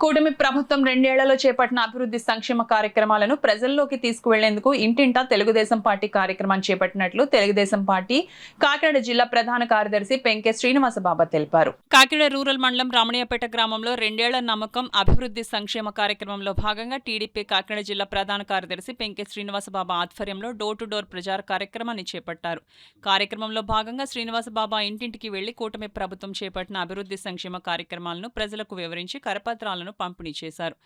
కూటమి ప్రభుత్వం 2 ఏళ్లలో చేపట్టిన అభివృద్ధి సంక్షేమ కార్యక్రమాలను ప్రజల్లోకి తీసుకువెళ్లేందుకు ఇంటింటా తెలుగుదేశం పార్టీ కార్యక్రమాన్ని చేపట్టినట్లు తెలుగుదేశం పార్టీ కాకినాడ జిల్లా ప్రధాన కార్యదర్శి పెంకే శ్రీనివాసబాబా తెలిపారు. కాకినాడ రూరల్ మండలం రామణయ్యపేట గ్రామంలో 2 ఏళ్ల నమ్మకం అభివృద్ధి సంక్షేమ కార్యక్రమంలో భాగంగా టీడీపీ కాకినాడ జిల్లా ప్రధాన కార్యదర్శి పెంకే శ్రీనివాసబాబా ఆధ్వర్యంలో డోర్ టు డోర్ ప్రచార కార్యక్రమాన్ని చేపట్టారు. కార్యక్రమంలో భాగంగా శ్రీనివాసబాబా ఇంటింటికి వెళ్లి కూటమి ప్రభుత్వం చేపట్టిన అభివృద్ధి సంక్షేమ కార్యక్రమాలను ప్రజలకు వివరించి కరపత్రాలను పంపిణీ చేశారు.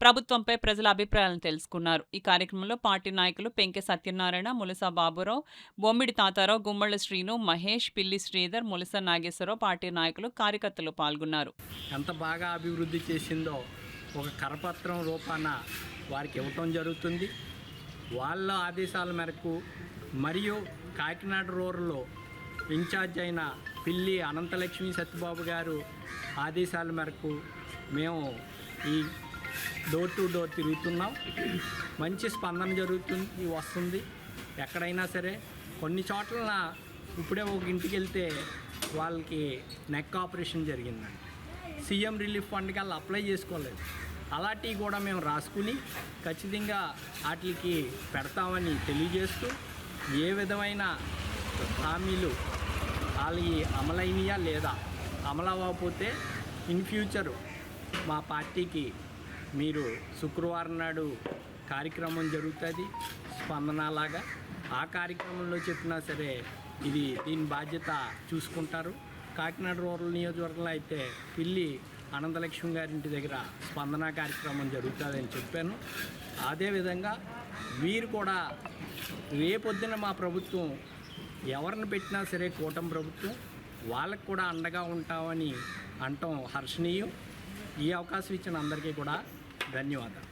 ప్రభుత్వంపై ప్రజల అభిప్రాయాలను తెలుసుకున్నారు. ఈ కార్యక్రమంలో పార్టీ నాయకులు పెంకె సత్యనారాయణ, ములస బాబురావు, బొమ్మిడి తాతారావు, గుమ్మళ్ళ శ్రీను, మహేష్, పిల్లి శ్రీధర్, ములస నాగేశ్వరరావు, పార్టీ నాయకులు, కార్యకర్తలు పాల్గొన్నారు. ఎంత బాగా అభివృద్ధి చేసిందో ఒక కరపత్రం రూపాన వారికి ఇవ్వటం జరుగుతుంది. వాళ్ళ ఆదేశాల మేరకు మరియు కాకినాడ రూరల్లో ఇన్ఛార్జ్ అయిన పిల్లి అనంతలక్ష్మి సత్యబాబు గారు ఆదేశాల మేరకు మేము ఈ డోర్ టు డోర్ తిరుగుతున్నాం. మంచి స్పందన వస్తుంది. ఎక్కడైనా సరే కొన్ని చోట్ల ఇప్పుడే ఒక ఇంటికి వెళ్తే వాళ్ళకి నెక్ ఆపరేషన్ జరిగిందండి. సీఎం రిలీఫ్ ఫండ్కి వాళ్ళు అప్లై చేసుకోలేదు. అలాంటివి కూడా మేము రాసుకుని ఖచ్చితంగా వాటికి పెడతామని తెలియజేస్తూ ఏ విధమైన హామీలు వాళ్ళకి అమలైనయా లేదా అమలు అవ్వకపోతే ఇన్ ఫ్యూచరు మా పార్టీకి మీరు శుక్రవారం నాడు కార్యక్రమం జరుగుతుంది స్పందనలాగా. ఆ కార్యక్రమంలో చెప్పినా సరే దీని బాధ్యత చూసుకుంటారు. కాకినాడ రూరల్ నియోజకవర్గంలో అయితే పిల్లి అనంతలక్ష్మి గారింటి దగ్గర స్పందన కార్యక్రమం జరుగుతుందని చెప్పాను. అదేవిధంగా వీరు కూడా రేపొద్దున మా ప్రభుత్వం ఎవరిని పెట్టినా సరే కూటమి ప్రభుత్వం వాళ్ళకు కూడా అండగా ఉంటామని అంటాం హర్షణీయం. ఈ అవకాశం ఇచ్చిన అందరికీ కూడా ధన్యవాదాలు.